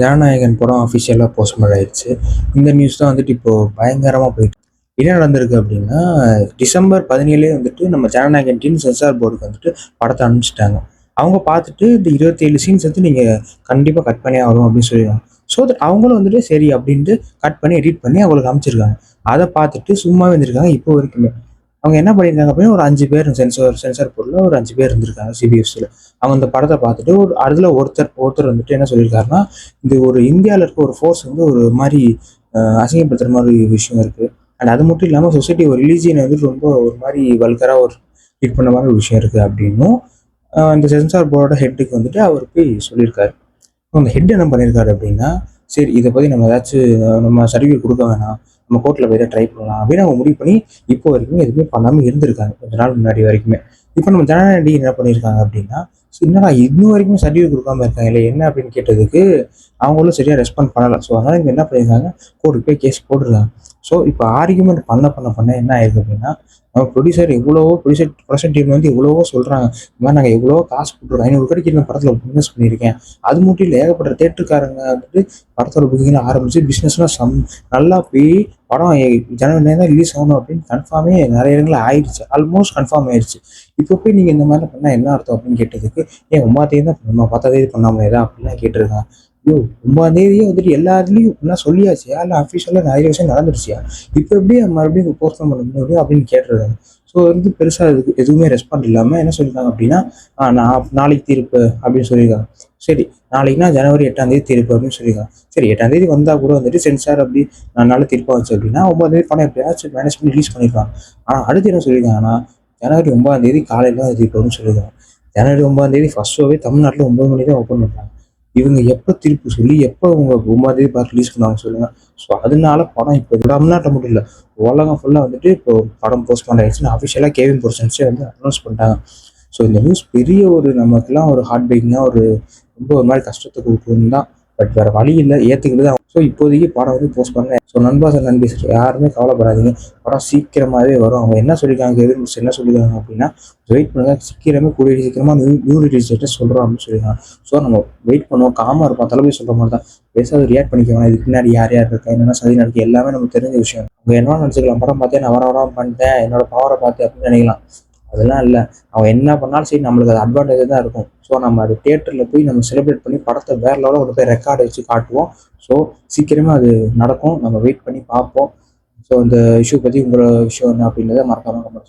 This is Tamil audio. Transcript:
ஜனநாயகன் படம் அஃபிஷியலாக போஸ்ட்மார்ட் ஆயிடுச்சு. இந்த நியூஸ் தான் வந்துட்டு இப்போது பயங்கரமாக போயிட்டு என்ன நடந்திருக்கு அப்படின்னா, டிசம்பர் 17 வந்துட்டு நம்ம ஜனநாயகன் டீம் சென்சார் போர்டுக்கு வந்துட்டு படத்தை அனுப்பிச்சிட்டாங்க. அவங்க பார்த்துட்டு இந்த 27 சீன்ஸ் வந்து நீங்கள் கண்டிப்பாக கட் பண்ணி ஆகணும் அப்படின்னு சொல்லிடுவாங்க. ஸோ தட் அவங்களும் வந்துட்டு சரி அப்படின்ட்டு கட் பண்ணி எடிட் பண்ணி அவங்களுக்கு அமைச்சிருக்காங்க. அதை பார்த்துட்டு சும்மாவே இருந்திருக்காங்க இப்போ வரைக்குமே. அவங்க என்ன பண்ணியிருக்காங்க அப்படின்னா, ஒரு 5 பேர் சென்சார் போர்டில் ஒரு 5 பேர் இருந்திருக்காங்க சிபிஎஃப்சியில். அவங்க அந்த படத்தை பார்த்துட்டு அதில் ஒருத்தர் வந்துட்டு என்ன சொல்லியிருக்காருன்னா, இது ஒரு இந்தியாவில் இருக்க ஒரு ஃபோர்ஸ் வந்து ஒரு மாதிரி அசிங்கப்படுத்துகிற மாதிரி விஷயம் இருக்குது. அண்ட் அது மட்டும் இல்லாமல் சொசைட்டி ஒரு ரிலீஜியனை வந்து ரொம்ப ஒரு மாதிரி வல்கராக ஒரு ஹிட் பண்ண மாதிரி ஒரு விஷயம் இருக்குது அப்படின்னும் இந்த சென்சார் போர்டோட ஹெட்டுக்கு வந்துட்டு அவர் போய் சொல்லியிருக்காரு. அந்த ஹெட் என்ன பண்ணியிருக்காரு அப்படின்னா, சரி இதை பற்றி நம்ம ஏதாச்சும் நம்ம சர்டிஃபிகேட் கொடுக்க வேணாம், நம்ம கோர்ட்டில் போய் ட்ரை பண்ணலாம் அப்படின்னு அவங்க முடிவு பண்ணி இப்போ வரைக்குமே எதுவுமே பண்ணாமல் இருந்திருக்காங்க கொஞ்ச நாள் முன்னாடி வரைக்குமே. இப்போ நம்ம ஜனநாயகி என்ன பண்ணியிருக்காங்க அப்படின்னா, என்னடா இன்னும் வரைக்கும் சர்டிஃபிகேட் கொடுக்காம இருக்காங்க இல்லை என்ன அப்படின்னு கேட்டதுக்கு அவங்களும் சரியாக ரெஸ்பாண்ட் பண்ணலை. ஸோ அதனால் இங்கே என்ன பண்ணியிருக்காங்க, கோர்ட்டுக்கு போய் கேஸ் போட்டிருக்காங்க. ஸோ இப்போ ஆர்கியூமெண்ட் பண்ண என்ன ஆயிருக்கு அப்படின்னா, நம்ம ப்ரொடக்ஷன் டீம் வந்து எவ்வளவோ சொல்கிறாங்க, இந்த மாதிரி நாங்கள் எவ்வளவோ காசு போட்டுருக்கோம், 500 கோடிக்கு நான் படத்தில் இன்வெஸ்ட் பண்ணியிருக்கேன். அது மட்டும் இல்லை, ஏகப்பட்ட தேட்டருக்காரங்க வந்துட்டு படத்தோட புக்கிங்கில் ஆரம்பித்து பிஸ்னஸ்லாம் நல்லா போய் படம் ஜனவரி தான் ரிலீஸ் ஆகணும் அப்படின்னு கன்ஃபார்மே நிறைய இடங்களில் ஆயிடுச்சு. ஆல்மோஸ்ட் கன்ஃபார்ம் ஆயிடுச்சு. இப்போ போய் நீங்கள் இந்த மாதிரி பண்ணால் என்ன அர்த்தம் அப்படின்னு கேட்டதுக்கு, ஏன் 9 தான் நம்ம 10 பண்ணாமல் தான் அப்படின்லாம் கேட்டிருக்காங்க. ஐயோ 9 வந்துட்டு எல்லா இதுலேயும் இப்படிலாம் சொல்லியாச்சியா இல்லை அஃபிஷியலாக நிறைய விஷயம் நடந்துருச்சியா, இப்போ எப்படி மறுபடியும் போஸ்ட்போன் பண்ண முடியும் அப்படின்னு கேட்டிருக்காங்க. ஸோ வந்து பெருசாக இதுக்கு எதுவுமே ரெஸ்பாண்ட் இல்லாமல் என்ன சொல்லியிருக்காங்க அப்படின்னா, நான் நாளைக்கு தீர்ப்பு அப்படின்னு சொல்லியிருக்காங்க. சரி நாளைக்குனா ஜனவரி 8ஆம் தேதி தீர்ப்பு அப்படின்னு சொல்லியிருக்காங்க. சரி 8ஆம் தேதி வந்தால் கூட வந்துட்டு சென்சார் அப்படி நாலு தீர்ப்பாக வச்சு அப்படின்னா 9ஆம் தேதி படம் எப்படியாச்சும் மேனேஜ் பண்ணி ரிலீஸ் பண்ணியிருக்காங்க. ஆனால் அடுத்து என்ன சொல்லியிருக்காங்கன்னா, ஜனவரி 9ஆம் தேதி காலையில் தான் தீர்ப்பு அப்படின்னு சொல்லியிருக்காங்க. ஜனவரி 9ஆம் தேதி ஃபர்ஸ்ட் ஷோவே தமிழ்நாட்டில் 9 மணி தான் ஓப்பன் பண்ணுறாங்க. இவங்க எப்போ தீர்ப்பு சொல்லி எப்போ அவங்க 9ஆம் தேதி பார்த்து ரிலீஸ் பண்ணுவாங்க சொல்லுங்க. ஸோ அதனால படம் இப்போ தமிழ்நாட்டில் மட்டும் இல்லை, உலகம் ஃபுல்லாக வந்துட்டு இப்போ படம் போஸ்ட்போன் ஆயிடுச்சுன்னு அஃபிஷியலாக கேவின் ப்ரொடக்ஷன்ஸே வந்து அனௌன்ஸ் பண்ணிட்டாங்க. ஸோ இந்த நியூஸ் பெரிய ஒரு நமக்குலாம் ஒரு ஹார்ட் பிரேக்கிங்காக ரொம்ப ஒரு மாதிரி கஷ்டத்தை கொடுக்கணும் தான். பட் வேறு வழி இல்லை, ஏற்றுக்கிட்டு தான். ஸோ இப்போதைக்கு படம் வந்து போஸ்ட் பண்ணேன். ஸோ நண்பாஸ் அண்ட் நண்பீஸ் யாருமே கவலைப்படாதீங்க, படம் சீக்கிரமாகவே வரும். அவங்க என்ன சொல்லியிருக்காங்க, என்ன சொல்லியிருக்காங்க அப்படின்னா, வெயிட் பண்ணுங்க, கூடிய சீக்கிரமாக நியூ ரிலீஸ் டேட்டை சொல்கிறோம் அப்படின்னு சொல்லியிருக்காங்க. ஸோ நம்ம வெயிட் பண்ணுவோம், காமாக இருப்போம். தளபதி சொல்கிற மாதிரி தான் பேசாத ரியாக்ட் பண்ணிக்கலாம். இதுக்கு பின்னாடி யார் இருக்கா, என்னென்ன சதி நடக்குது எல்லாமே நமக்கு தெரிஞ்ச விஷயம். அவங்க என்ன நினச்சிக்கலாம், படம் பார்த்தேன் நான் வர பண்ணிட்டேன், என்னோட பவரை பார்த்து அப்படின்னு நினைக்கலாம். அதெல்லாம் இல்லை, அவன் என்ன பண்ணாலும் சரி நம்மளுக்கு அது அட்வான்டேஜ் தான் இருக்கும். ஸோ நம்ம அது தியேட்டரில் போய் நம்ம செலிப்ரேட் பண்ணி படத்தை வேற லெவலில் ஒரு போய் ரெக்கார்டை வச்சு காட்டுவோம். ஸோ சீக்கிரமாக அது நடக்கும், நம்ம வெயிட் பண்ணி பார்ப்போம். ஸோ இந்த இஷ்யூ பற்றி உங்களோட விஷயம் என்ன அப்படின்றத மறக்காம கமெண்ட்